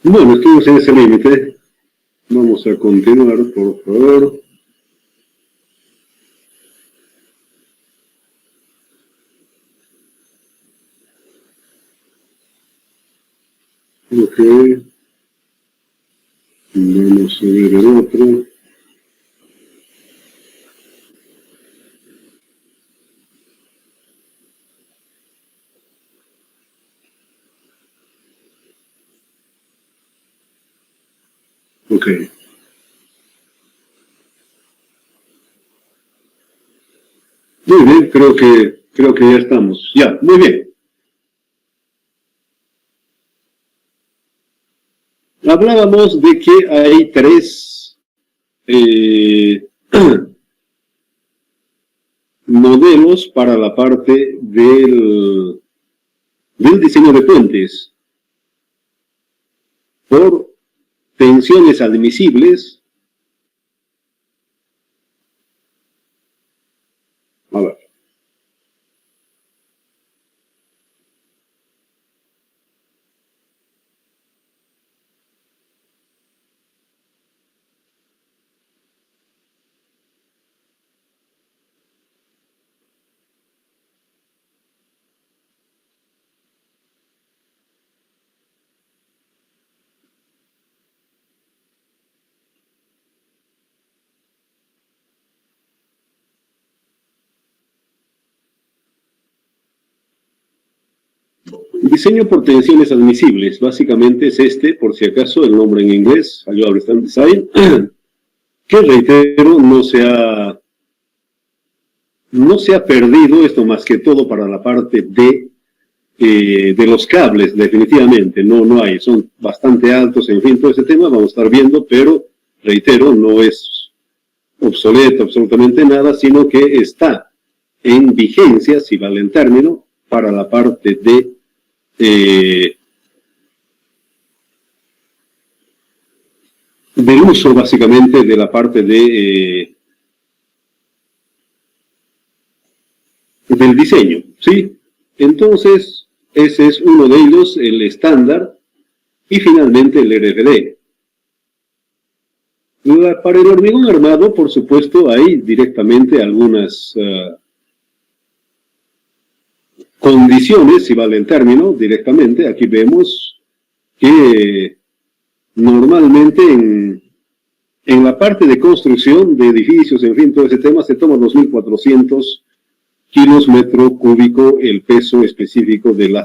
Bueno, estamos en ese límite. Vamos a continuar, por favor. Ok. Vamos a ver el otro. Ok. Muy bien, creo que ya estamos. Ya, muy bien. Hablábamos de que hay tres modelos para la parte del diseño de puentes. Por tensiones admisibles. A ver. Diseño por tensiones admisibles, básicamente es este, por si acaso, el nombre en inglés, Allowable Stand Design, que reitero, no se ha perdido esto más que todo para la parte de los cables, definitivamente, no hay, son bastante altos, en fin, todo ese tema vamos a estar viendo, pero reitero, no es obsoleto absolutamente nada, sino que está en vigencia, si vale el término, para la parte del uso básicamente de la parte del diseño, ¿sí? Entonces, ese es uno de ellos, el estándar, y finalmente el RFD. Para el hormigón armado, por supuesto, hay directamente algunas condiciones, si vale el término, directamente. Aquí vemos que normalmente en la parte de construcción de edificios, en fin, todo ese tema, se toma 2.400 kilos metro cúbico el peso específico del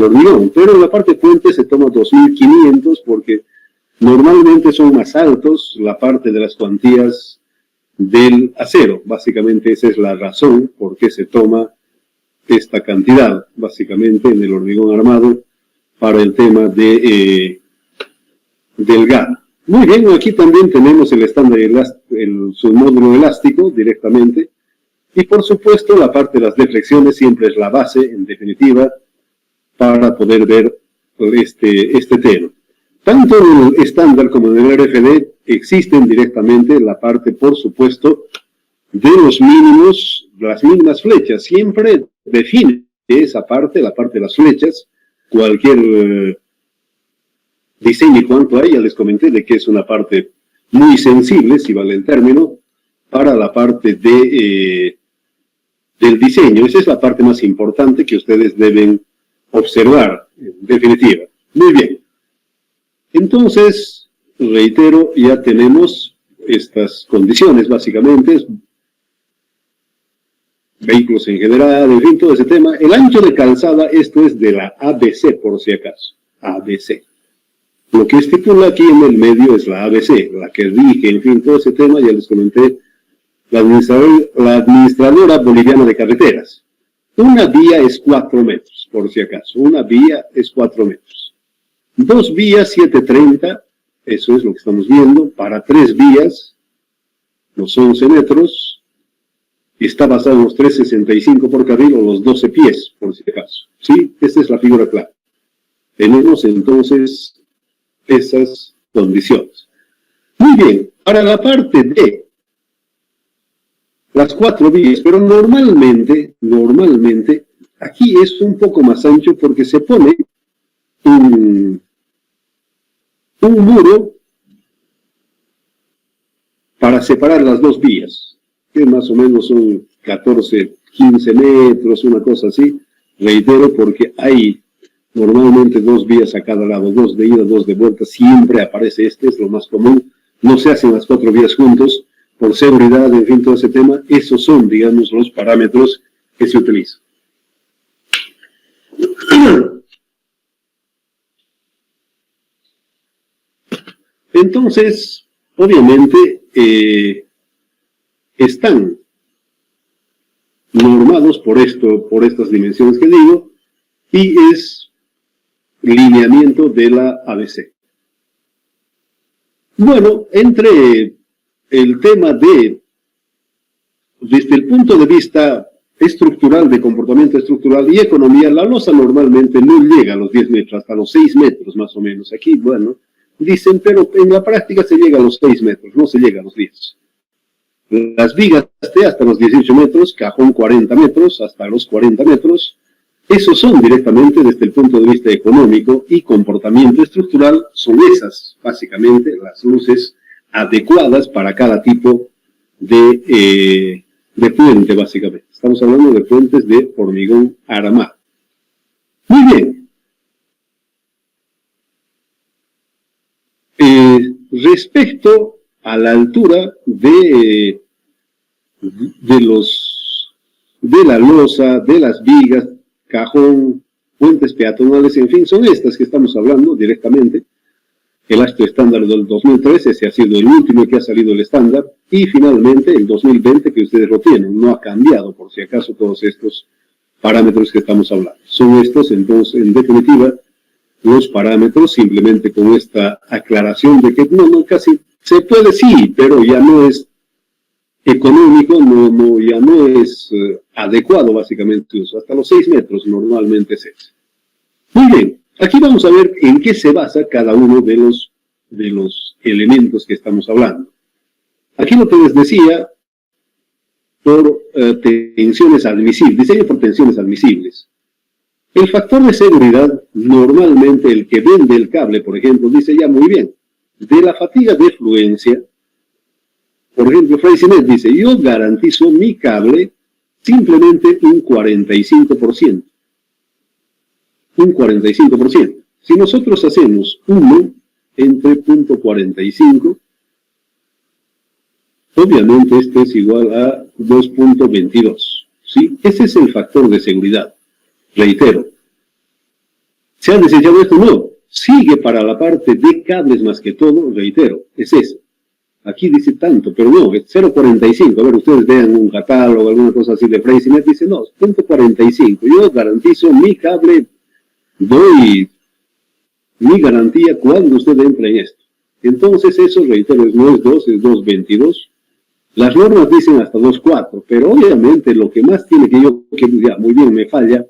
hormigón. Pero en la parte puente se toma 2.500 porque normalmente son más altos la parte de las cuantías del acero. Básicamente esa es la razón por qué se toma esta cantidad, básicamente en el hormigón armado, para el tema del GAN. Muy bien, aquí también tenemos el estándar, su módulo elástico directamente, y por supuesto la parte de las deflexiones siempre es la base, en definitiva, para poder ver este tema. Tanto en el estándar como en el RFD existen directamente la parte, por supuesto, de los mínimos, las mínimas flechas. Siempre define esa parte, la parte de las flechas, cualquier diseño y cuanto a ella, les comenté de que es una parte muy sensible, si vale el término, para la parte del diseño. Esa es la parte más importante que ustedes deben observar, en definitiva. Muy bien. Entonces, reitero, ya tenemos estas condiciones, básicamente, vehículos en general, en fin, todo ese tema. El ancho de calzada, esto es de la ABC, por si acaso, ABC. Lo que estipula aquí en el medio es la ABC, la que rige, en fin, todo ese tema, ya les comenté, la administradora boliviana de carreteras. Una vía es 4 metros, por si acaso, una vía es 4 metros. 2 vías, 730, eso es lo que estamos viendo. Para 3 vías, los 11 metros, está basado en los 3.65 por carril o los 12 pies, por si acaso. ¿Sí? Esta es la figura clara. Tenemos entonces esas condiciones. Muy bien, para la parte de las 4 vías, pero normalmente, aquí es un poco más ancho porque se pone un un muro para separar las dos vías, que más o menos son 14, 15 metros, una cosa así. Reitero, porque hay normalmente dos vías a cada lado, dos de ida, dos de vuelta, siempre aparece este, es lo más común. No se hacen las 4 vías juntos, por seguridad, en fin, todo ese tema. Esos son, digamos, los parámetros que se utilizan. Entonces, obviamente, están normados por estas dimensiones que digo, y es lineamiento de la ABC. Bueno, entre el tema desde el punto de vista estructural, de comportamiento estructural y economía, la losa normalmente no llega a los 10 metros, hasta los 6 metros más o menos. Aquí, bueno, dicen, pero en la práctica se llega a los 6 metros, no se llega a los 10. Las vigas hasta los 18 metros, cajón 40 metros, hasta los 40 metros. Esos son directamente desde el punto de vista económico y comportamiento estructural, son esas, básicamente, las luces adecuadas para cada tipo de puente, básicamente. Estamos hablando de puentes de hormigón armado. Muy bien. Respecto a la altura de la losa, de las vigas, cajón, puentes peatonales, en fin, son estas que estamos hablando directamente. El acto estándar del 2013, ese ha sido el último que ha salido el estándar, y finalmente el 2020 que ustedes lo tienen, no ha cambiado por si acaso todos estos parámetros que estamos hablando. Son estos, entonces, en definitiva, los parámetros, simplemente con esta aclaración de que no, casi se puede sí, pero ya no es económico, ya no es adecuado básicamente uso. Hasta los 6 metros normalmente es ese. Muy bien, aquí vamos a ver en qué se basa cada uno de los elementos que estamos hablando. Aquí lo que les decía, por tensiones admisibles, diseño por tensiones admisibles. El factor de seguridad, normalmente el que vende el cable, por ejemplo, dice ya muy bien, de la fatiga de fluencia, por ejemplo, Freycinet dice, yo garantizo mi cable simplemente un 45%. Un 45%. Si nosotros hacemos 1 entre 0.45, obviamente este es igual a 2.22. ¿Sí? Ese es el factor de seguridad. Reitero, ¿se ha desechado esto? No, sigue para la parte de cables más que todo, reitero, es eso. Aquí dice tanto, pero no, es 0.45, a ver, ustedes vean un catálogo, alguna cosa así de Freycinet, dice no, 0.45, yo garantizo mi cable, doy mi garantía cuando usted entre en esto. Entonces eso, reitero, no es 2, es 2.22. Las normas dicen hasta 2.4, pero obviamente lo que más tiene que ya, muy bien, me falla,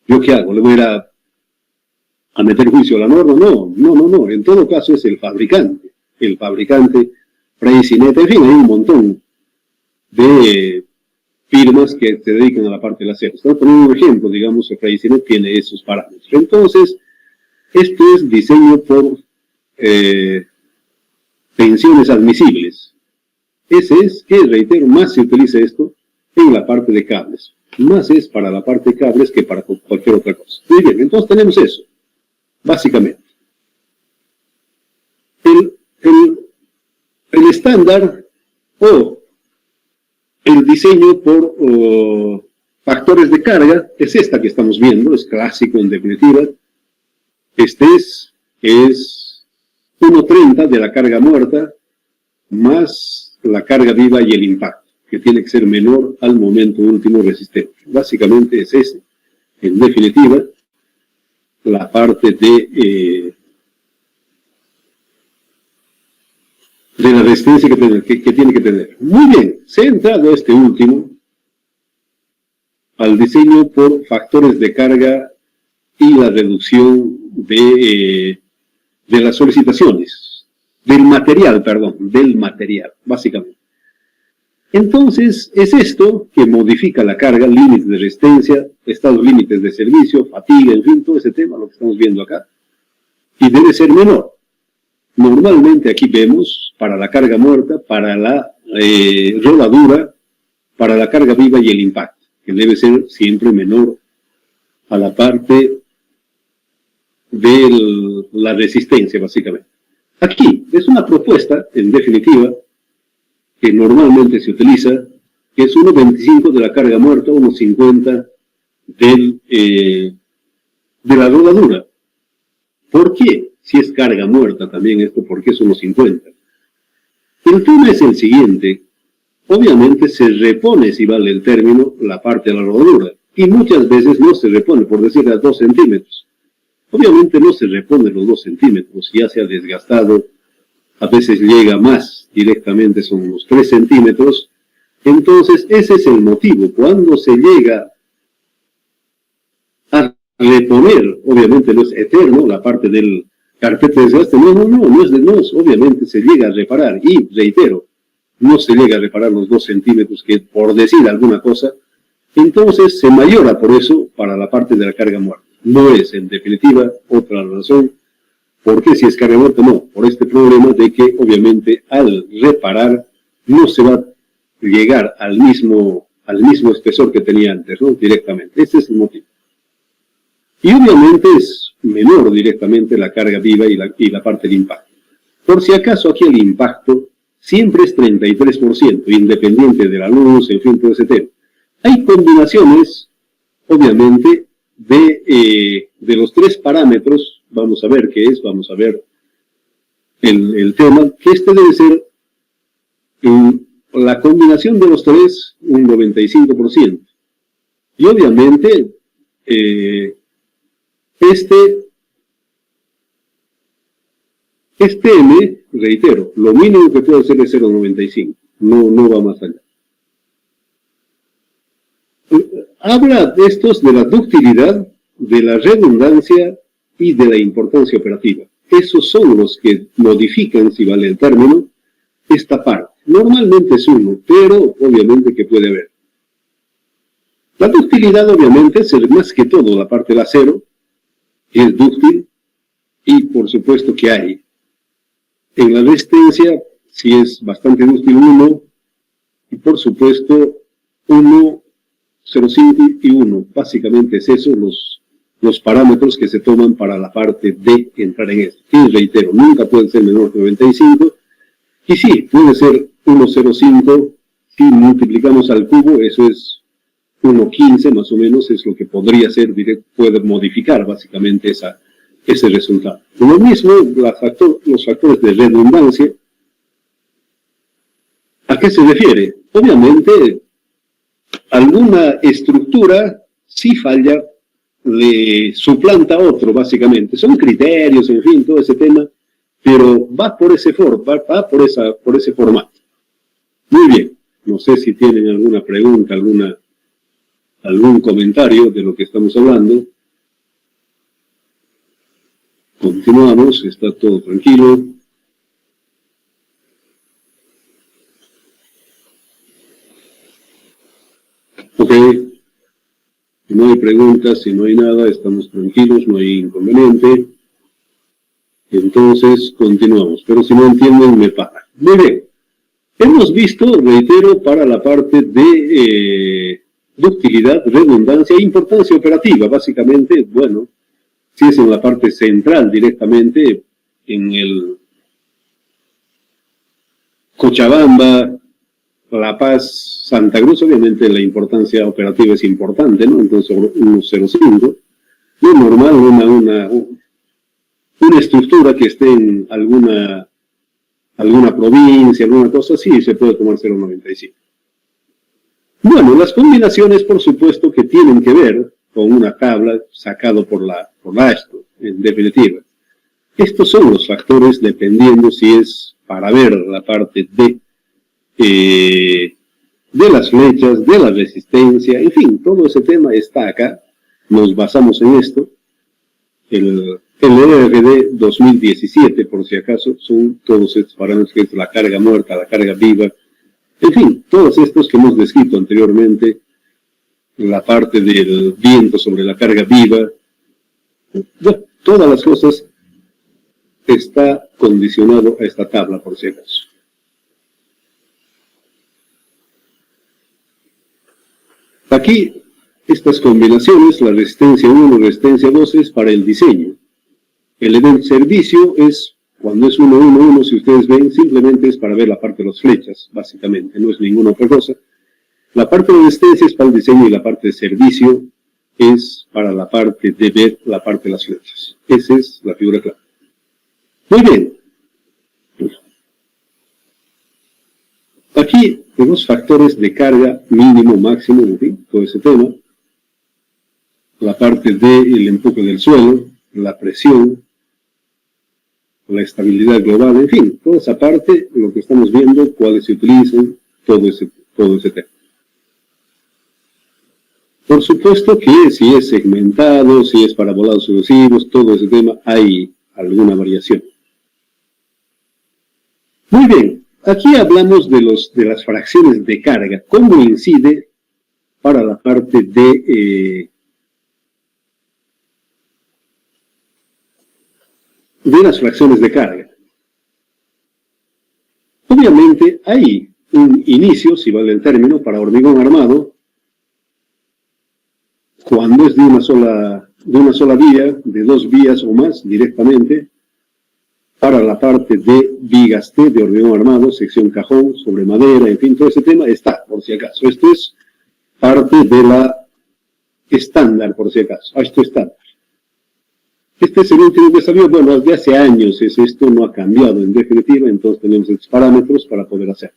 ¿yo qué hago? ¿Le voy a meter juicio a la norma? No. En todo caso es el fabricante. Freycinet, en fin, hay un montón de firmas que se dedican a la parte del acero. Estamos poniendo un ejemplo, digamos, que Freycinet tiene esos parámetros. Entonces, esto es diseño por tensiones admisibles. Ese es que, reitero, más se utiliza esto en la parte de cables. Más es para la parte de cables que para cualquier otra cosa. Muy bien, entonces tenemos eso, básicamente. El estándar o el diseño por factores de carga es esta que estamos viendo, es clásico en definitiva. Este es 1.30 de la carga muerta más la carga viva y el impacto, que tiene que ser menor al momento último resistente. Básicamente es ese, en definitiva, la parte de la resistencia que tiene que tener. Muy bien, se ha entrado este último al diseño por factores de carga y la reducción de las solicitaciones, del material, básicamente. Entonces, es esto que modifica la carga, límites de resistencia, estados límites de servicio, fatiga, en fin, todo ese tema, lo que estamos viendo acá, y debe ser menor. normalmente aquí vemos para la carga muerta, para la rodadura, para la carga viva y el impacto, que debe ser siempre menor a la parte de la resistencia, básicamente. Aquí es una propuesta, en definitiva, que normalmente se utiliza, que es 1.25 de la carga muerta, 1.50 de la rodadura. ¿Por qué? Si es carga muerta también esto, ¿por qué es 1.50? El tema es el siguiente. Obviamente se repone, si vale el término, la parte de la rodadura. Y muchas veces no se repone, por decir a 2 centímetros. Obviamente no se repone los 2 centímetros, ya se ha desgastado, a veces llega más directamente, son los 3 centímetros. Entonces ese es el motivo. Cuando se llega a reponer, obviamente no es eterno, la parte del carpeta de desgaste, no es, obviamente se llega a reparar, y reitero, no se llega a reparar los 2 centímetros, que por decir alguna cosa, entonces se mayora por eso para la parte de la carga muerta. No es, en definitiva, otra razón, porque si es carga muerta, no, por este problema de que, obviamente, al reparar, no se va a llegar al mismo espesor que tenía antes, ¿no? Directamente. Ese es el motivo. Y obviamente es menor directamente la carga viva y la parte de impacto. Por si acaso, aquí el impacto siempre es 33%, independiente de la luz, en fin, todo ese tema. Hay combinaciones, obviamente, de los 3 parámetros. Vamos a ver qué es, vamos a ver el tema, que este debe ser la combinación de los 3, un 95%. Y obviamente, este M, reitero, lo mínimo que puede hacer es 0.95, no va más allá. Habla de estos de la ductilidad, de la redundancia y de la importancia operativa. Esos son los que modifican, si vale el término, esta parte. Normalmente es uno, pero obviamente que puede haber. La ductilidad obviamente es más que todo la parte del acero, que es dúctil, y por supuesto que hay. En la resistencia, si es bastante dúctil 1, y por supuesto 1, 0.5 y 1. Básicamente es eso, los parámetros que se toman para la parte de entrar en esto. Y reitero, nunca puede ser menor que 95. Y sí, puede ser 1.05. Si multiplicamos al cubo, eso es 1.15 más o menos, es lo que podría ser, puede modificar básicamente ese resultado. Lo mismo, los factores de redundancia. ¿A qué se refiere? Obviamente, alguna estructura, si falla, le suplanta a otro, básicamente. Son criterios, en fin, todo ese tema, pero va por ese por ese formato. Muy bien, no sé si tienen alguna pregunta, algún comentario de lo que estamos hablando. Continuamos, está todo tranquilo. Ok, si no hay preguntas, si no hay nada, estamos tranquilos, no hay inconveniente. Entonces, continuamos. Pero si no entienden, me paran. Muy bien. Hemos visto, reitero, para la parte de ductilidad, redundancia e importancia operativa. Básicamente, bueno, si es en la parte central directamente, en el Cochabamba, La Paz, Santa Cruz, obviamente la importancia operativa es importante, ¿no? Entonces, 1.05. Lo normal, una estructura que esté en alguna provincia, alguna cosa así, se puede tomar 0.95. Bueno, las combinaciones, por supuesto, que tienen que ver con una tabla sacado por la ASTO, en definitiva. Estos son los factores dependiendo si es para ver la parte de las flechas, de la resistencia, en fin, todo ese tema está acá. Nos basamos en esto. El ERD 2017, por si acaso, son todos estos parámetros, que es la carga muerta, la carga viva, en fin, todos estos que hemos descrito anteriormente, la parte del viento sobre la carga viva, todas las cosas está condicionado a esta tabla, por si acaso. Aquí, estas combinaciones, la resistencia 1, resistencia 2, es para el diseño. El evento servicio es, cuando es 1, 1, 1, si ustedes ven, simplemente es para ver la parte de las flechas, básicamente, no es ninguna otra cosa. La parte de resistencia es para el diseño y la parte de servicio es para la parte de ver la parte de las flechas. Esa es la figura clave. Muy bien. Aquí tenemos factores de carga mínimo, máximo, en fin, todo ese tema. La parte del empuje del suelo, la presión, la estabilidad global, en fin, toda esa parte, lo que estamos viendo, cuáles se utilizan, todo ese tema. Por supuesto que si es segmentado, si es para volados sucesivos, todo ese tema, hay alguna variación. Muy bien, aquí hablamos de las fracciones de carga, cómo incide para la parte de las fracciones de carga. Obviamente hay un inicio, si vale el término, para hormigón armado, cuando es de una sola vía, de 2 vías o más directamente, para la parte de vigas T de hormigón armado, sección cajón, sobre madera, en fin, todo ese tema está, por si acaso. Esto es parte de la estándar, por si acaso. Esto es estándar. Este es el último que salió, bueno, desde hace años esto no ha cambiado en definitiva, entonces tenemos estos parámetros para poder hacer.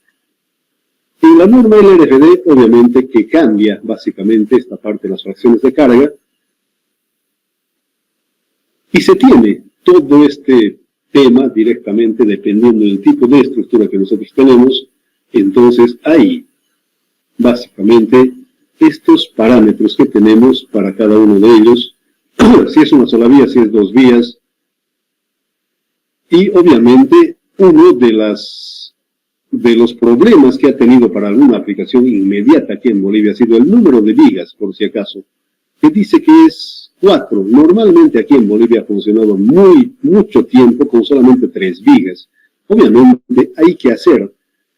Y la norma LRFD, obviamente, que cambia básicamente esta parte de las fracciones de carga, y se tiene todo este tema directamente dependiendo del tipo de estructura que nosotros tenemos, entonces hay básicamente estos parámetros que tenemos para cada uno de ellos, si es una sola vía, si es 2 vías, y obviamente uno de los problemas que ha tenido para alguna aplicación inmediata aquí en Bolivia ha sido el número de vigas, por si acaso, que dice que es 4. Normalmente aquí en Bolivia ha funcionado mucho tiempo con solamente 3 vigas. Obviamente hay que hacer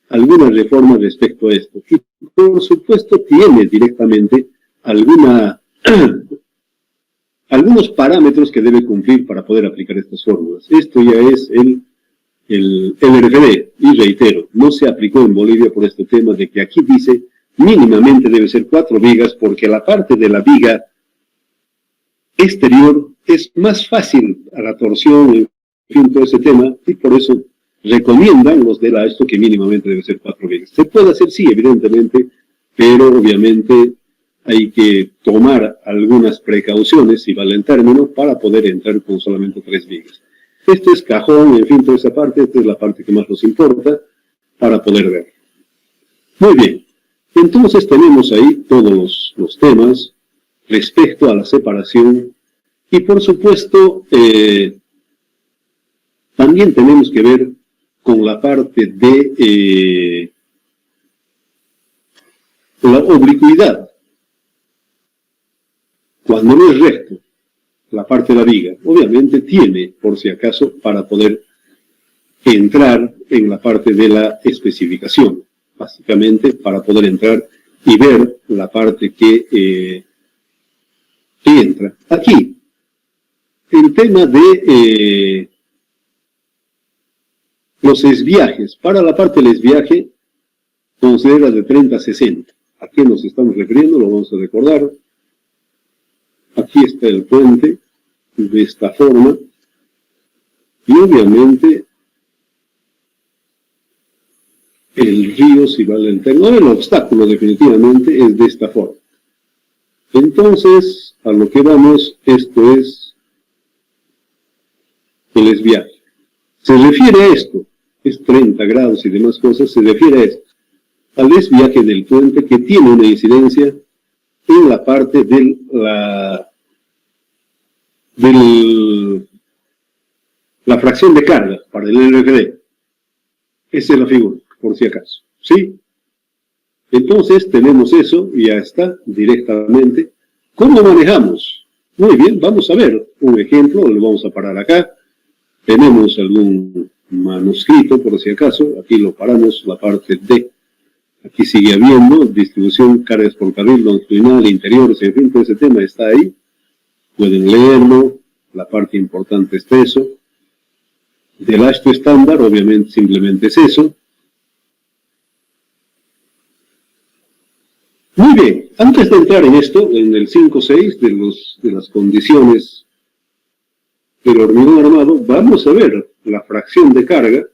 alguna reforma respecto a esto. Y por supuesto tiene directamente algunos parámetros que debe cumplir para poder aplicar estas fórmulas. Esto ya es el RFD, y reitero, no se aplicó en Bolivia por este tema de que aquí dice mínimamente debe ser 4 vigas porque la parte de la viga exterior es más fácil a la torsión, en fin, todo ese tema, y por eso recomiendan los de la esto que mínimamente debe ser 4 vigas. Se puede hacer, sí, evidentemente, pero obviamente hay que tomar algunas precauciones, si vale el término, para poder entrar con solamente 3 vigas. Este es cajón, en fin, toda esa parte, esta es la parte que más nos importa para poder ver. Muy bien, entonces tenemos ahí todos los temas respecto a la separación y por supuesto también tenemos que ver con la parte de la oblicuidad. Cuando no es recto, la parte de la viga, obviamente tiene, por si acaso, para poder entrar en la parte de la especificación, básicamente para poder entrar y ver la parte que entra. Aquí, el tema de los esviajes. Para la parte del esviaje, considera de 30 a 60. ¿A qué nos estamos refiriendo? Lo vamos a recordar. Aquí está el puente, de esta forma, y obviamente el río, si vale el término, el obstáculo definitivamente es de esta forma. Entonces, a lo que vamos, esto es el esviaje. Se refiere a esto, es 30 grados y demás cosas, se refiere a esto, al desviaje del puente que tiene una incidencia en la parte de la fracción de carga para el LRFD. Esa es la figura, por si acaso. ¿Sí? Entonces tenemos eso y ya está directamente. ¿Cómo manejamos? Muy bien, vamos a ver un ejemplo, lo vamos a parar acá. tenemos algún manuscrito, por si acaso, aquí lo paramos, la parte D. Aquí sigue habiendo distribución, cargas por carril, longitudinal, interiores, en fin, todo ese tema está ahí. Pueden leerlo, la parte importante es eso. Del astro estándar, obviamente, simplemente es eso. Muy bien, antes de entrar en esto, en el 5.6 de las condiciones del hormigón armado, vamos a ver la fracción de carga.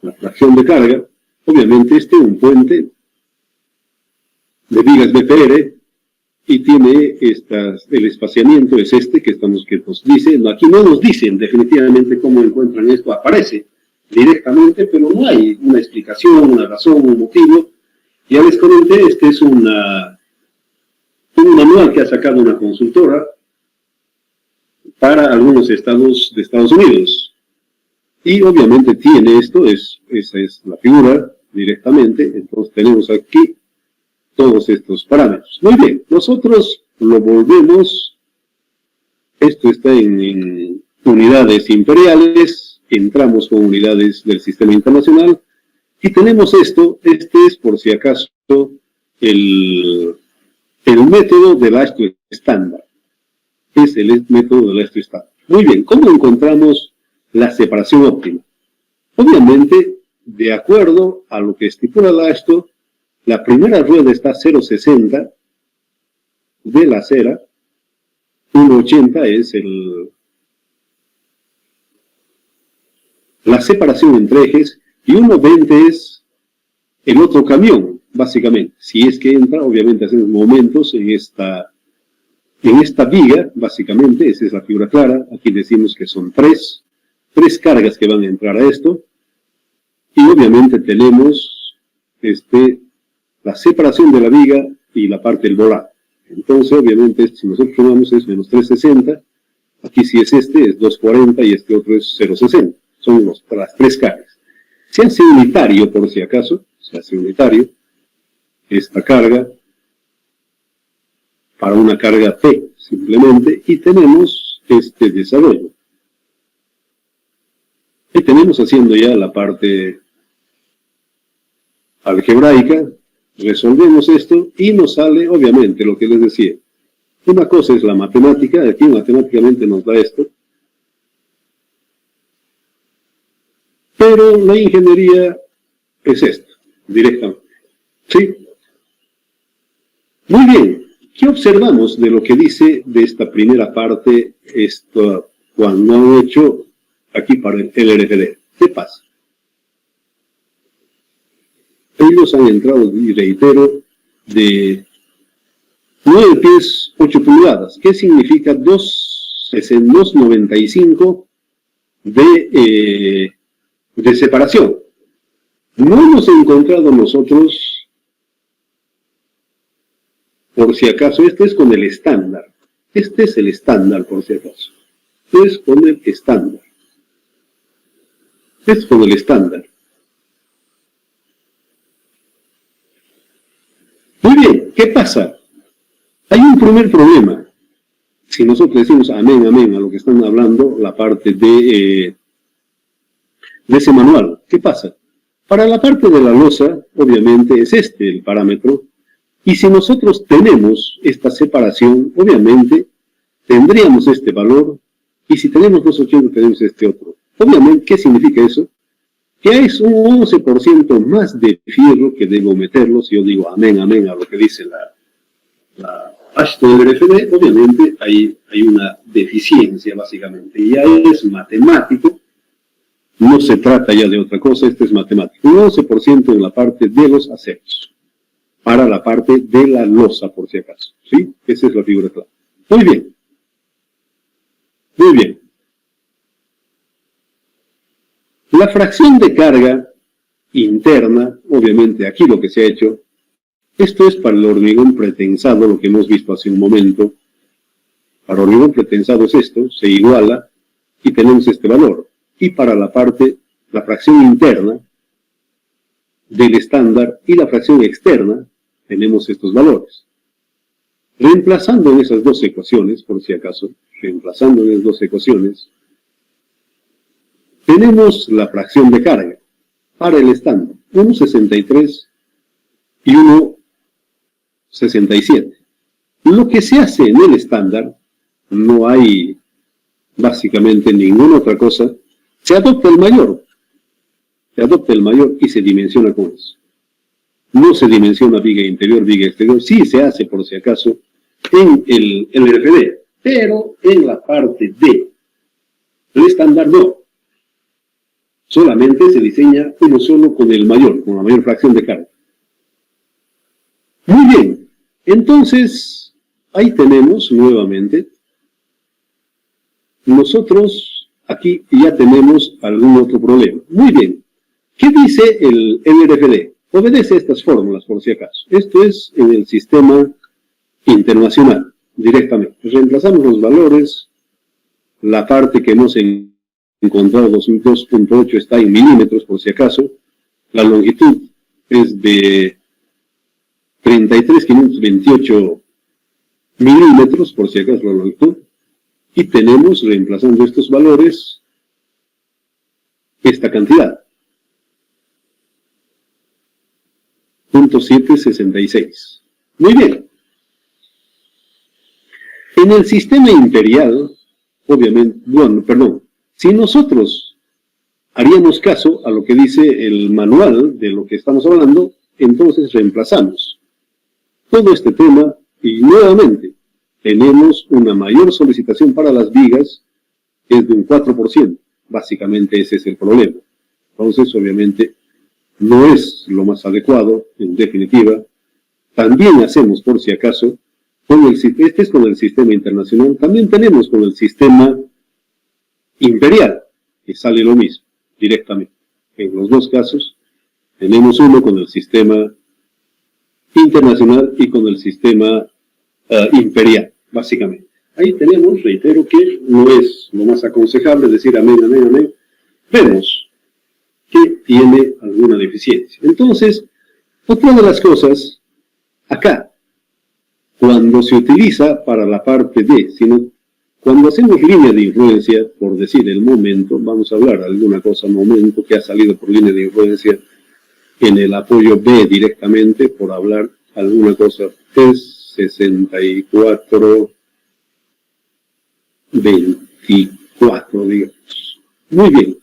La fracción de carga, obviamente un puente de vigas BPR, y tiene el espaciamiento es que nos dice, aquí no nos dicen definitivamente cómo encuentran esto, aparece directamente, pero no hay una explicación, una razón, un motivo. Ya les comenté, es un manual que ha sacado una consultora para algunos estados de Estados Unidos. Y obviamente tiene esa es la figura directamente, entonces tenemos aquí todos estos parámetros. Muy bien, nosotros lo volvemos, esto está en unidades imperiales, entramos con unidades del sistema internacional, y tenemos esto, es por si acaso el método del astro estándar. Es el método del astro estándar. Muy bien, ¿cómo encontramos la separación óptima? Obviamente, de acuerdo a lo que estipula el astro, la primera rueda está a 0.60 de la acera, 1.80 es la separación entre ejes, y 1.20 es el otro camión, básicamente. Si es que entra, obviamente hacemos momentos en esta viga, básicamente, esa es la figura clara. Aquí decimos que son tres cargas que van a entrar a esto. Y obviamente tenemos la separación de la viga y la parte del volante. Entonces, obviamente, si nosotros sumamos es menos 360, aquí si es es 240 y este otro es 0.60. Son las tres cargas. Se hace unitario, por si acaso, se hace unitario esta carga para una carga P, simplemente, y tenemos este desarrollo. Y tenemos haciendo ya la parte algebraica, resolvemos esto y nos sale, obviamente, lo que les decía. Una cosa es la matemática, aquí matemáticamente nos da esto, pero la ingeniería es esto, directamente. ¿Sí? Muy bien. ¿Qué observamos de lo que dice de esta primera parte, cuando han hecho aquí para el LRFD? ¿Qué pasa? Ellos han entrado, y reitero, de 9 pies, 8 pulgadas. ¿Qué significa 2.95 de separación? No hemos encontrado nosotros, por si acaso, es con el estándar. Este es el estándar, por si acaso. Es con el estándar. Es con el estándar. Muy bien, ¿qué pasa? Hay un primer problema. Si nosotros decimos amén, amén a lo que están hablando, la parte de ese manual, ¿qué pasa? Para la parte de la losa, obviamente, es el parámetro. Y si nosotros tenemos esta separación, obviamente, tendríamos este valor. Y si tenemos 280, tenemos este otro. Obviamente, ¿qué significa eso? Que es un 11% más de fierro que debo meterlo. Si yo digo amén, amén a lo que dice la Ashton del RFD, obviamente hay una deficiencia, básicamente. Y ya es matemático. No se trata ya de otra cosa, es matemático. Un 11% en la parte de los aceros. Para la parte de la losa, por si acaso. ¿Sí? Esa es la figura clara. Muy bien. Muy bien. La fracción de carga interna, obviamente aquí lo que se ha hecho, esto es para el hormigón pretensado, lo que hemos visto hace un momento. Para hormigón pretensado es esto, se iguala y tenemos este valor. Y para la fracción interna del estándar y la fracción externa, tenemos estos valores. Reemplazando en esas dos ecuaciones, por si acaso, reemplazando en esas dos ecuaciones, tenemos la fracción de carga para el estándar, 1,63 y 1,67. Lo que se hace en el estándar, no hay básicamente ninguna otra cosa, se adopta el mayor y se dimensiona con eso. No se dimensiona viga interior, viga exterior, sí se hace por si acaso en el LRFD, pero en la parte D, el estándar no. Solamente se diseña uno solo con el mayor, con la mayor fracción de carga. Muy bien, entonces ahí tenemos nuevamente, nosotros aquí ya tenemos algún otro problema. Muy bien, ¿qué dice el LRFD? Obedece estas fórmulas por si acaso. Esto es en el sistema internacional, directamente. Reemplazamos los valores, la parte que hemos encontrado, 2.8, está en milímetros por si acaso, la longitud es de 33.528 milímetros, por si acaso la longitud, y tenemos, reemplazando estos valores, esta cantidad, 0.766. Muy bien. En el sistema imperial, obviamente, si nosotros haríamos caso a lo que dice el manual de lo que estamos hablando, entonces reemplazamos todo este tema y nuevamente tenemos una mayor solicitación para las vigas, que es de un 4%. Básicamente ese es el problema. Entonces, obviamente, no es lo más adecuado, en definitiva. También hacemos, por si acaso, este es con el sistema internacional, también tenemos con el sistema imperial, que sale lo mismo, directamente. En los dos casos, tenemos uno con el sistema internacional y con el sistema imperial, básicamente. Ahí tenemos, reitero, que no es lo más aconsejable decir amén, amén, amén. Vemos que tiene alguna deficiencia. Entonces, otra de las cosas, acá, cuando se utiliza para la parte D, cuando hacemos línea de influencia, por decir el momento, vamos a hablar de alguna cosa, momento que ha salido por línea de influencia en el apoyo B directamente, por hablar alguna cosa, es 64, 24, digamos. Muy bien.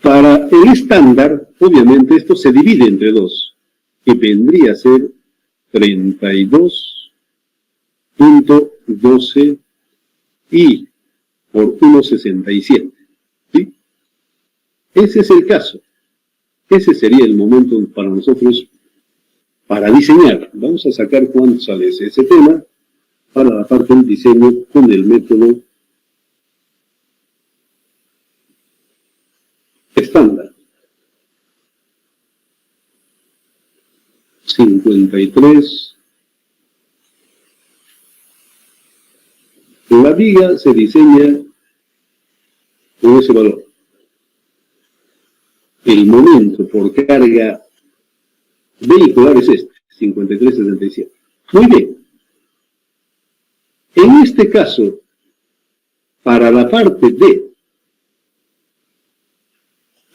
Para el estándar, obviamente, esto se divide entre dos, que vendría a ser 32.12 y por 1,67. ¿Sí? Ese es el caso. Ese sería el momento para nosotros para diseñar. Vamos a sacar cuánto sale ese tema para la parte del diseño con el método estándar. 53. La viga se diseña con ese valor. El momento por carga vehicular es este, 53,77. Muy bien. En este caso, para la parte D,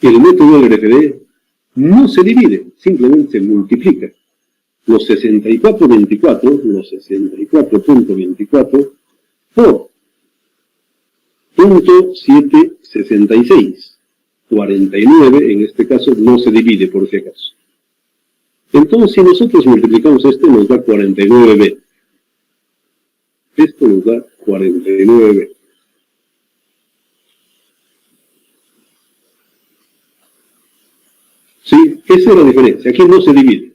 el método LRFD no se divide, simplemente se multiplica. Los 64.24 por 0.766. 49, en este caso, no se divide por si acaso. Entonces, si nosotros multiplicamos esto, nos da 49b. Esto nos da 49b. ¿Sí? Esa es la diferencia. Aquí no se divide.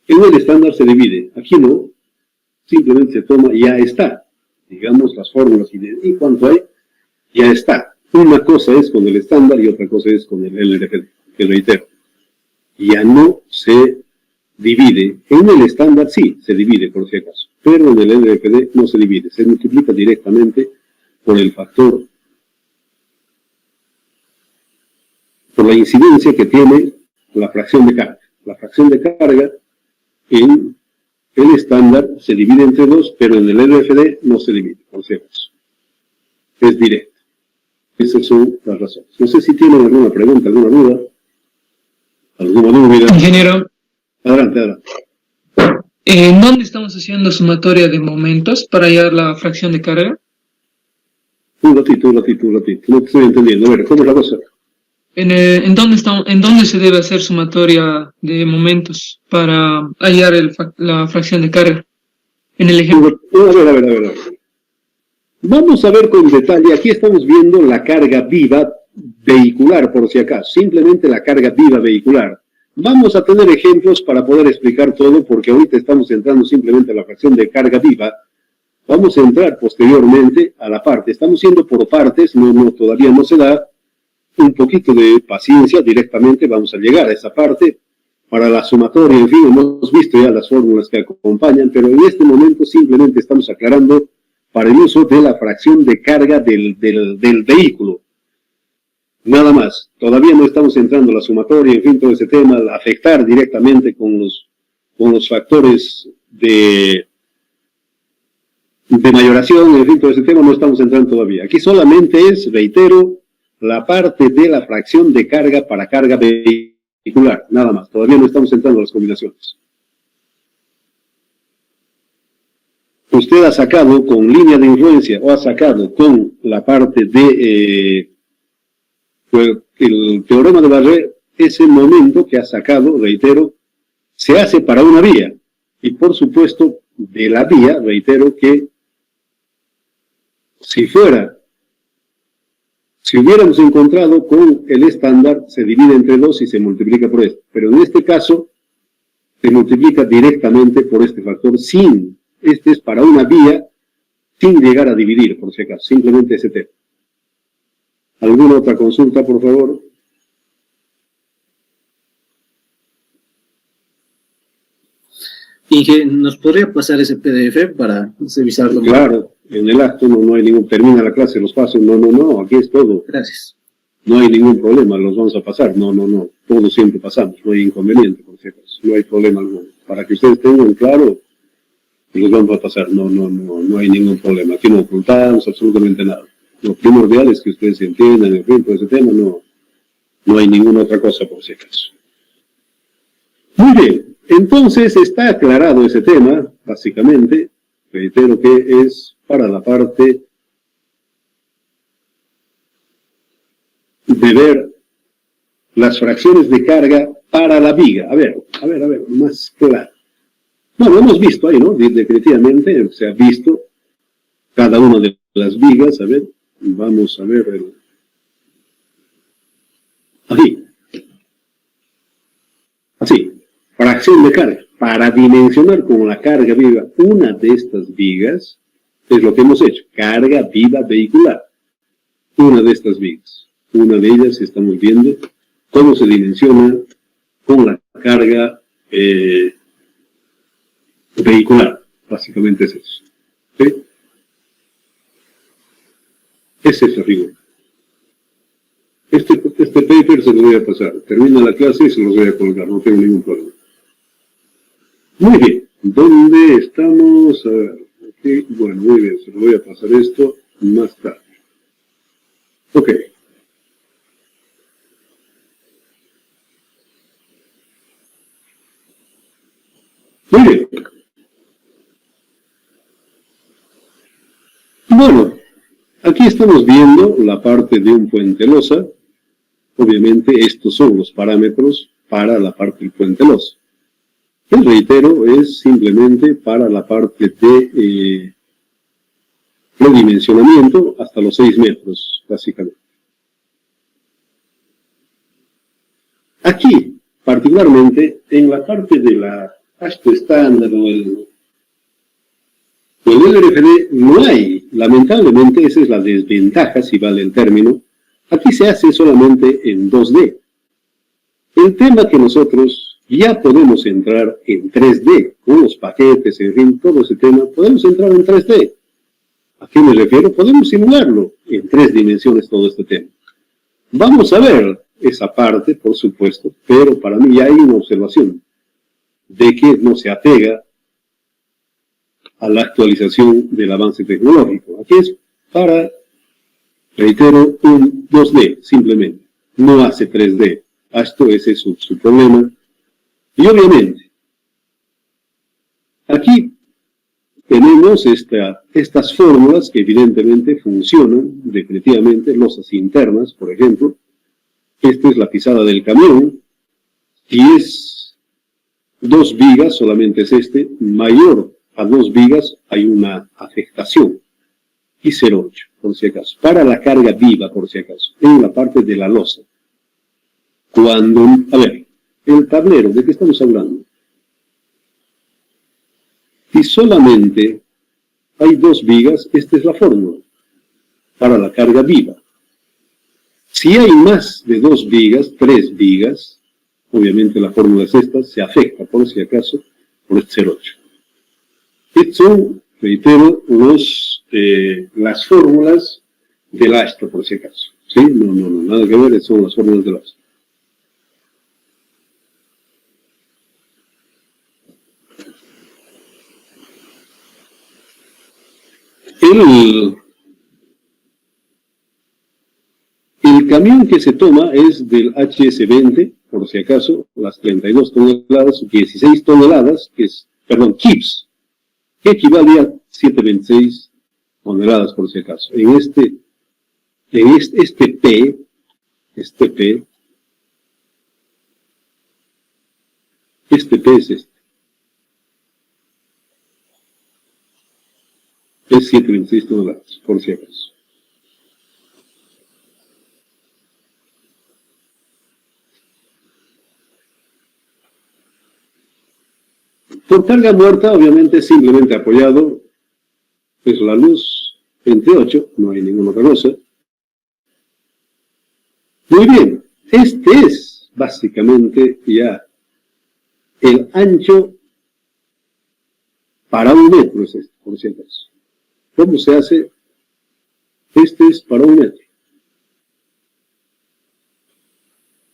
En el estándar se divide. Aquí no. Simplemente se toma y ya está. Digamos las fórmulas y cuánto hay, ya está. Una cosa es con el estándar y otra cosa es con el LRFD, que reitero. Ya no se divide. En el estándar sí se divide, por si acaso. Pero en el LRFD no se divide. Se multiplica directamente por el factor, por la incidencia que tiene la fracción de carga. La fracción de carga en el estándar se divide entre dos, pero en el LRFD no se divide, por si acaso. Es directo. Esas son las razones. No sé si tienen alguna pregunta, alguna duda. ¿Alguna duda? Ingeniero. Adelante, adelante. ¿En dónde estamos haciendo sumatoria de momentos para hallar la fracción de carga? Un ratito. No te estoy entendiendo. A ver, ¿cómo es la cosa? ¿En dónde se debe hacer sumatoria de momentos para hallar la fracción de carga? En el ejemplo. A ver. Vamos a ver con detalle. Aquí estamos viendo la carga viva vehicular, por si acaso. Simplemente la carga viva vehicular. Vamos a tener ejemplos para poder explicar todo, porque ahorita estamos entrando simplemente a la fracción de carga viva. Vamos a entrar posteriormente a la parte. Estamos yendo por partes, todavía no se da. Un poquito de paciencia, directamente vamos a llegar a esa parte. Para la sumatoria, en fin, hemos visto ya las fórmulas que acompañan, pero en este momento simplemente estamos aclarando para el uso de la fracción de carga del vehículo. Nada más. Todavía no estamos entrando a la sumatoria, en fin, todo ese tema, afectar directamente con los factores de mayoración, en fin, todo ese tema no estamos entrando todavía. Aquí solamente es, reitero, la parte de la fracción de carga para carga vehicular, nada más. Todavía no estamos entrando a las combinaciones. Usted ha sacado con línea de influencia o ha sacado con la parte de el teorema de Barré, ese momento que ha sacado, reitero, se hace para una vía. Y por supuesto, de la vía, reitero que si hubiéramos encontrado con el estándar, se divide entre 2 y se multiplica por esto. Pero en este caso, se multiplica directamente por este factor este es para una vía, sin llegar a dividir, por si acaso, simplemente ese tema. ¿Alguna otra consulta, por favor? Inge, ¿nos podría pasar ese PDF para revisarlo? Claro, en el acto no hay ningún, termina la clase, los pasos, no, aquí es todo. Gracias. No hay ningún problema, los vamos a pasar, no, todos siempre pasamos, no hay inconveniente, por si acaso, no hay problema alguno. Para que ustedes tengan claro, los vamos a pasar, no hay ningún problema, aquí no ocultamos absolutamente nada. Lo primordial es que ustedes entiendan, en fin, por ese tema, no hay ninguna otra cosa, por si acaso. Muy bien, entonces está aclarado ese tema, básicamente, reitero que es para la parte de ver las fracciones de carga para la viga. A ver, más claro. Bueno, hemos visto ahí, ¿no? Definitivamente se ha visto cada una de las vigas. A ver, vamos a ver. Así, fracción de carga. Para dimensionar con la carga viva una de estas vigas, es lo que hemos hecho. Carga viva vehicular. Una de estas vigas. Una de ellas estamos viendo cómo se dimensiona con la carga vehicular. Básicamente es eso. ¿Sí? Es eso, rigor. Este paper se lo voy a pasar. Termina la clase y se los voy a colgar. No tengo ningún problema. Muy bien. ¿Dónde estamos? A ver. Aquí. Bueno, muy bien. Se lo voy a pasar esto más tarde. Ok. Muy bien. Bueno, aquí estamos viendo la parte de un puente losa. Obviamente estos son los parámetros para la parte del puente losa. El reitero es simplemente para la parte de redimensionamiento hasta los 6 metros, básicamente. Aquí, particularmente, en la parte de la ASTO estándar o el LRFD no hay, lamentablemente, esa es la desventaja, si vale el término. Aquí se hace solamente en 2D. El tema que nosotros ya podemos entrar en 3D, con los paquetes, en fin, todo ese tema, podemos entrar en 3D. ¿A qué me refiero? Podemos simularlo en 3 dimensiones todo este tema. Vamos a ver esa parte, por supuesto, pero para mí ya hay una observación de que no se apega a la actualización del avance tecnológico. Aquí es para Reitero, un 2D, simplemente. No hace 3D. Esto ese es su problema. Y obviamente, aquí tenemos estas fórmulas que evidentemente funcionan, definitivamente, losas internas, por ejemplo. Esta es la pisada del camión. Si es 2 vigas, solamente es mayor a 2 vigas hay una afectación. Y 0,8, por si acaso. Para la carga viva, por si acaso, en la parte de la losa. Cuando, a ver, el tablero, ¿de qué estamos hablando? Si solamente hay 2 vigas, esta es la fórmula para la carga viva. Si hay más de 2 vigas, 3 vigas, obviamente la fórmula es esta, se afecta, por si acaso, por este 0,8. Estos son, reitero, las fórmulas del ASTO, por si acaso. ¿Sí? No, nada que ver, son las fórmulas del ASTO. El camión que se toma es del HS20, por si acaso, las 32 toneladas, 16 toneladas, kips, que equivale a 726 toneladas, por si acaso. Este P es es 726 toneladas, por si acaso. Por carga muerta, obviamente, simplemente apoyado, es la luz, 28, no hay ninguna otra cosa. Muy bien, este es básicamente ya el ancho para 1 metro, es este, por si acaso. ¿Cómo se hace? Este es para 1 metro.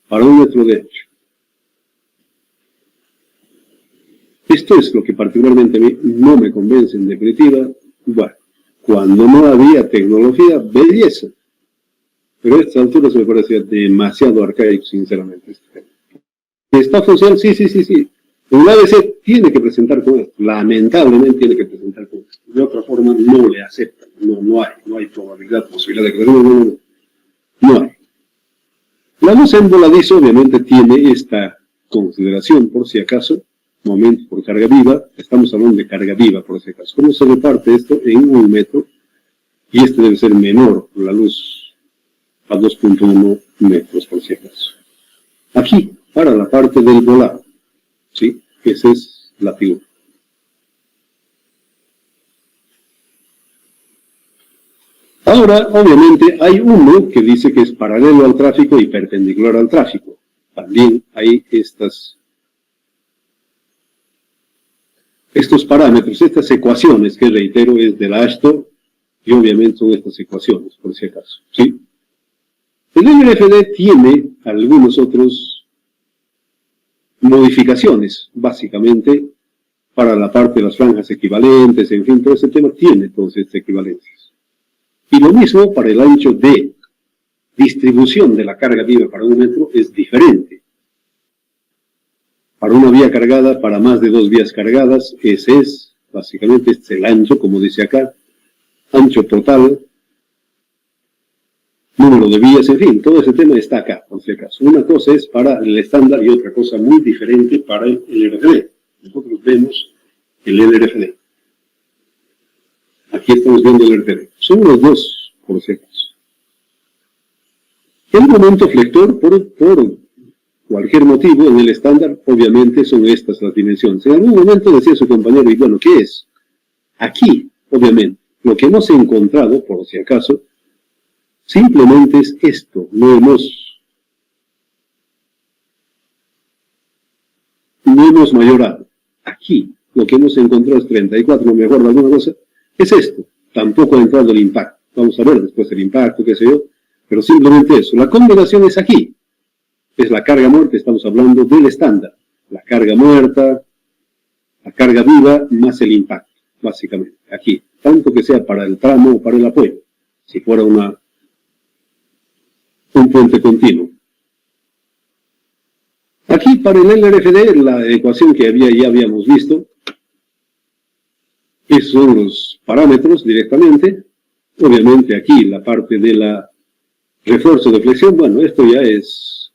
Para 1 metro de ancho. Esto es lo que particularmente a mí no me convence en definitiva. Bueno, cuando no había tecnología, belleza. Pero a estas alturas me parecía demasiado arcaico, sinceramente. ¿Está funcionando? Sí. Un ABC tiene que presentar con esto. Lamentablemente tiene que presentar con esto. De otra forma no le aceptan. No hay probabilidad, posibilidad de que no hay. La luz en voladizo obviamente tiene esta consideración, por si acaso, momento por carga viva, estamos hablando de carga viva, por si acaso. ¿Cómo se reparte esto? En 1 metro, y este debe ser menor, la luz a 2.1 metros, por si acaso. Aquí, para la parte del volado, ¿sí? Esa es la figura. Ahora, obviamente, hay uno que dice que es paralelo al tráfico y perpendicular al tráfico. También hay estos parámetros, estas ecuaciones, que reitero es del ASTO, y obviamente son estas ecuaciones, por si acaso, ¿sí? El LRFD tiene algunos otros modificaciones, básicamente, para la parte de las franjas equivalentes, en fin, todo ese tema tiene todas estas equivalencias. Y lo mismo para el ancho de distribución de la carga viva para 1 metro es diferente. Para una vía cargada, para más de 2 vías cargadas, ese es, básicamente, este es el ancho, como dice acá, ancho total, número de vías, en fin, todo ese tema está acá, por si acaso. Una cosa es para el estándar y otra cosa muy diferente para el LRFD. Nosotros vemos el LRFD. Aquí estamos viendo el LRFD. Son los dos, por si acaso. El momento flector, por cualquier motivo, en el estándar, obviamente son estas las dimensiones. En algún momento decía su compañero, y bueno, ¿qué es? Aquí, obviamente, lo que hemos encontrado, por si acaso, simplemente es esto. No hemos mayorado. Aquí, lo que hemos encontrado es 34, no me acuerdo alguna cosa, es esto. Tampoco ha entrado el impacto. Vamos a ver después el impacto, qué sé yo, pero simplemente eso. La combinación es aquí. Es la carga muerta, estamos hablando del estándar. La carga muerta, la carga viva, más el impacto, básicamente. Aquí, tanto que sea para el tramo o para el apoyo. Si fuera una un puente continuo. Aquí para el LRFD, la ecuación que ya habíamos visto, esos son los parámetros directamente. Obviamente aquí la parte de la refuerzo de flexión, bueno, esto ya es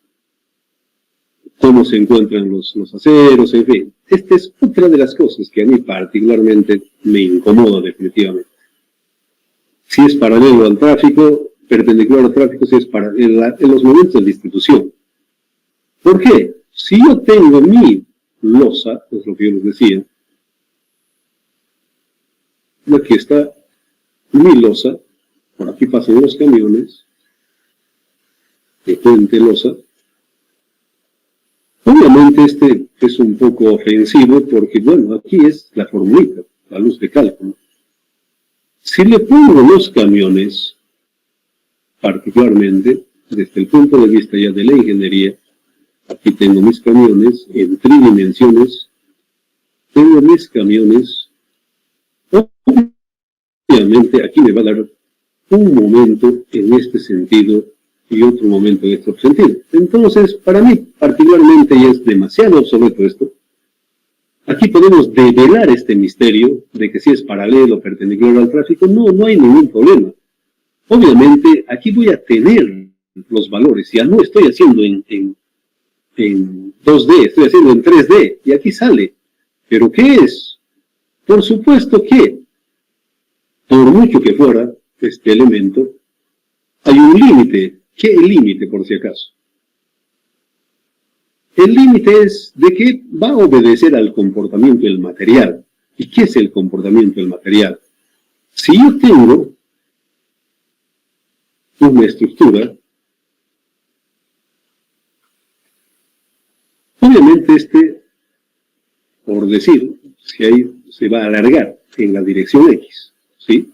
cómo se encuentran los aceros, en fin. Esta es otra de las cosas que a mí particularmente me incomoda definitivamente. Si es paralelo al tráfico, perpendicular al tráfico, si es en los momentos de distribución. ¿Por qué? Si yo tengo mi losa, es lo que yo les decía, aquí está mi losa, por aquí pasan los camiones, de puente losa. Obviamente este es un poco ofensivo porque, bueno, aquí es la formulita, la luz de cálculo. Si le pongo los camiones, particularmente, desde el punto de vista ya de la ingeniería, aquí tengo mis camiones en tridimensiones, tengo mis camiones, obviamente aquí me va a dar un momento en este sentido y otro momento en este otro sentido. Entonces, para mí, particularmente, ya es demasiado obsoleto esto. Aquí podemos develar este misterio de que si es paralelo o perpendicular al tráfico, no hay ningún problema. Obviamente, aquí voy a tener los valores, ya no estoy haciendo en 2D, estoy haciendo en 3D, y aquí sale. ¿Pero qué es? Por supuesto que, por mucho que fuera este elemento, hay un límite. ¿Qué límite, por si acaso? El límite es de que va a obedecer al comportamiento del material. ¿Y qué es el comportamiento del material? Si yo tengo una estructura, obviamente por decir, si ahí se va a alargar en la dirección X, ¿sí?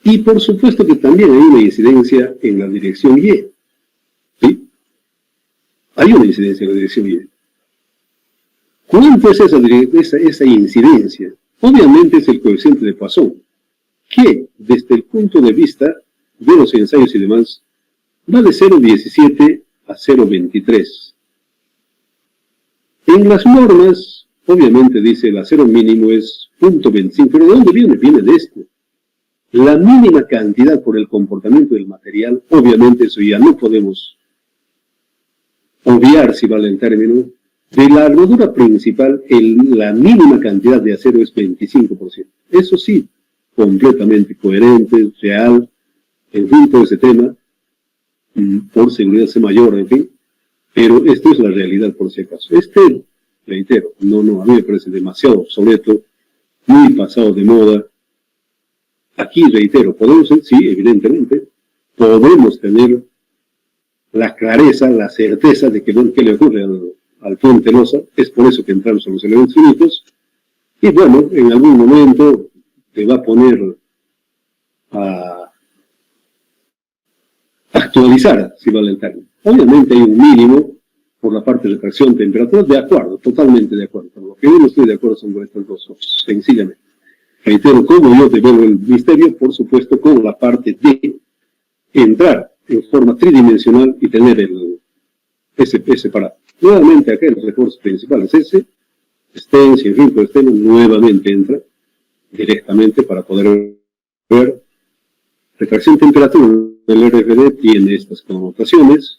Y por supuesto que también hay una incidencia en la dirección Y, ¿sí? Hay una incidencia en la dirección Y. ¿Cuánto es esa incidencia? Obviamente es el coeficiente de Poisson, que desde el punto de vista de los ensayos y demás, va de 0,17 a 0,23. En las normas, obviamente dice el acero mínimo es 0,25, pero ¿de dónde viene? Viene de esto. La mínima cantidad por el comportamiento del material, obviamente eso ya no podemos obviar, si vale el término. De la armadura principal, la mínima cantidad de acero es 25%. Eso sí, completamente coherente, real, en fin, todo ese tema, por seguridad C mayor, en fin. Pero esto es la realidad, por si acaso. Reitero, a mí me parece demasiado obsoleto, muy pasado de moda. Aquí, reitero, sí, evidentemente, podemos tener la clareza, la certeza de que qué le ocurre al puente losa. Es por eso que entramos a los elementos finitos. Y bueno, en algún momento te va a poner a actualizar, si vale el término. Obviamente hay un mínimo por la parte de tracción, temperatura, de acuerdo, totalmente de acuerdo. Por lo que yo no estoy de acuerdo son con estas dos cosas, sencillamente. Reitero, como yo develo el misterio, por supuesto, con la parte de entrar en forma tridimensional y tener ese parado. Nuevamente acá el refuerzo principal es ese, si en fin, pues nuevamente entra directamente para poder ver. Retracción temperatura del RFD tiene estas connotaciones.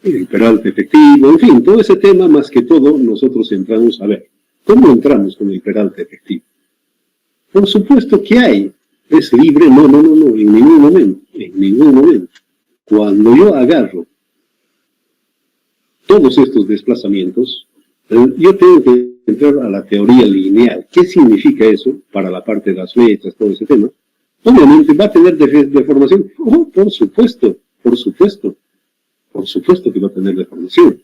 El peralte efectivo, en fin, todo ese tema, más que todo, nosotros entramos a ver. ¿Cómo entramos con el peralte efectivo? Por supuesto que hay. ¿Es libre? No, en ningún momento. Cuando yo agarro todos estos desplazamientos, yo tengo que entrar a la teoría lineal. ¿Qué significa eso para la parte de las flechas, todo ese tema? Obviamente va a tener deformación. Oh, por supuesto que va a tener deformación.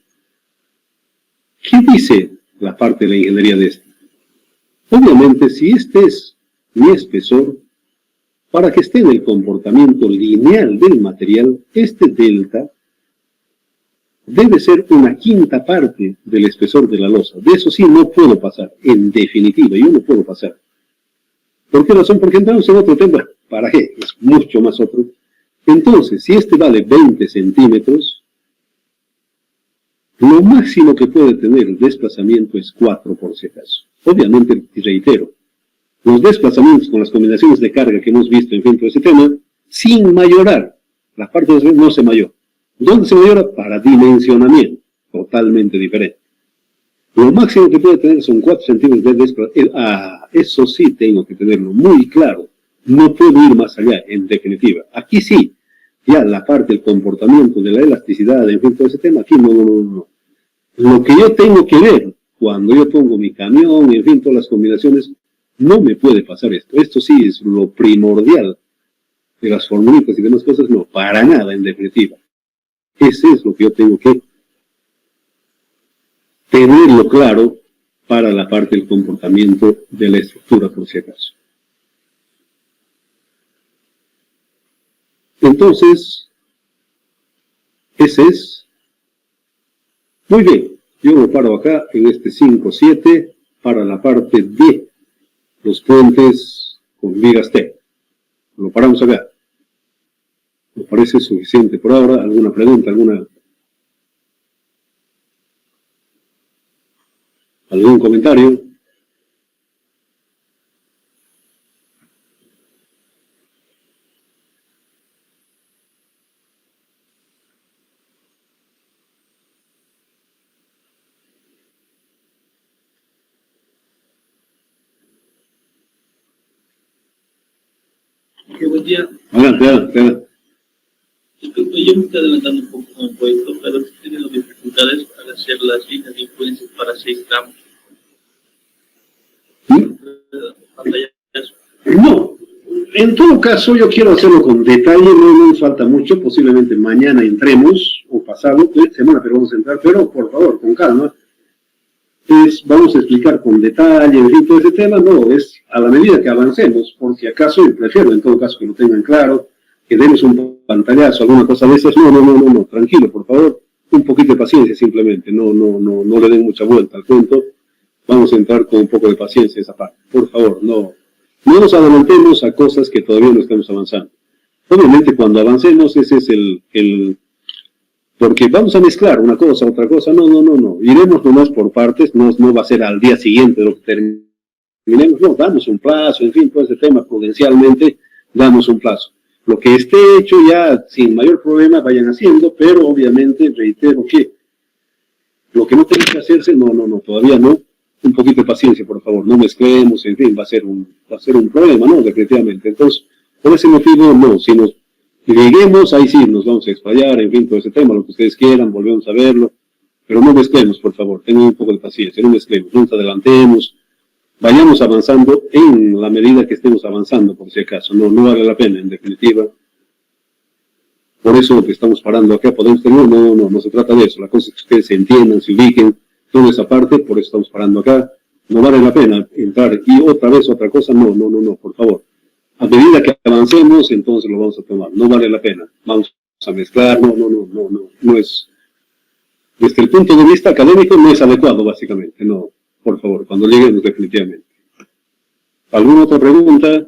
¿Qué dice la parte de la ingeniería de esto? Obviamente, si este es mi espesor, para que esté en el comportamiento lineal del material, este delta debe ser una quinta parte del espesor de la losa. De eso sí no puedo pasar, en definitiva, yo no puedo pasar. ¿Por qué razón? Porque entramos en otro tema. ¿Para qué? Es mucho más otro. Entonces, si este vale 20 centímetros, lo máximo que puede tener el desplazamiento es 4 por si acaso. Obviamente, y reitero, los desplazamientos con las combinaciones de carga que hemos visto en fin de ese tema, sin mayorar, la parte de no se mayora. ¿Dónde se mayora? Para dimensionamiento, totalmente diferente. Lo máximo que puede tener son 4 centímetros de desplazamiento. Eso sí tengo que tenerlo muy claro. No puedo ir más allá, en definitiva. Aquí sí, ya la parte del comportamiento, de la elasticidad, en fin, todo ese tema, aquí no. Lo que yo tengo que ver, cuando yo pongo mi camión, en fin, todas las combinaciones, no me puede pasar esto. Esto sí es lo primordial de las formulitas y demás cosas, no, para nada, en definitiva. Ese es lo que yo tengo que tenerlo claro para la parte del comportamiento de la estructura, por si acaso. Entonces, ese es. Muy bien, yo me paro acá en este 5-7 para la parte de los puentes con vigas T. Lo paramos acá. ¿Me parece suficiente por ahora? ¿Alguna pregunta? ¿Algún comentario? Qué buen día. Adelante. Disculpe, yo me estoy adelantando un poco con el proyecto, pero estoy teniendo dificultades para hacer las líneas de influencia para 6 tramos. No, en todo caso yo quiero hacerlo con detalle, no nos falta mucho, posiblemente mañana entremos, o pasado, esta semana pero vamos a entrar, pero por favor, con calma. Vamos a explicar con detalle, en fin, todo ese tema, no, es a la medida que avancemos, por si acaso, y prefiero en todo caso que lo tengan claro, que demos un pantallazo, alguna cosa de esas, no, tranquilo, por favor, un poquito de paciencia simplemente, no le den mucha vuelta al cuento, vamos a entrar con un poco de paciencia esa parte, por favor, no nos adelantemos a cosas que todavía no estamos avanzando. Obviamente cuando avancemos ese es porque vamos a mezclar una cosa, otra cosa, no, iremos nomás por partes, no va a ser al día siguiente de lo que terminemos, no, damos un plazo, en fin, todo ese tema prudencialmente, damos un plazo. Lo que esté hecho ya sin mayor problema vayan haciendo, pero obviamente reitero que lo que no tiene que hacerse, no, todavía no, un poquito de paciencia, por favor, no mezclemos, en fin, va a ser un problema, ¿no? Definitivamente. Entonces, por ese motivo, no, si nos lleguemos, ahí sí nos vamos a explayar, en fin, todo ese tema, lo que ustedes quieran, volvemos a verlo, pero no mezclemos, por favor, tengan un poco de paciencia, no mezclemos, no nos adelantemos, vayamos avanzando en la medida que estemos avanzando, por si acaso, no vale la pena, en definitiva. Por eso lo que estamos parando acá, podemos tener, no se trata de eso, la cosa es que ustedes se entiendan, se ubiquen, toda esa parte, por eso estamos parando acá, no vale la pena entrar aquí otra vez, otra cosa, no, por favor. A medida que avancemos, entonces lo vamos a tomar, no vale la pena, vamos a mezclar, no es, desde el punto de vista académico no es adecuado básicamente, no, por favor, cuando lleguemos definitivamente. ¿Alguna otra pregunta?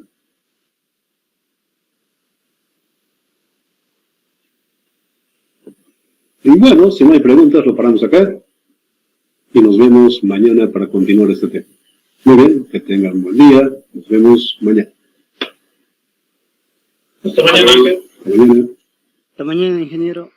Y bueno, si no hay preguntas, lo paramos acá y nos vemos mañana para continuar este tema. Muy bien, que tengan un buen día, nos vemos mañana. Hasta mañana. Hasta mañana, ingeniero.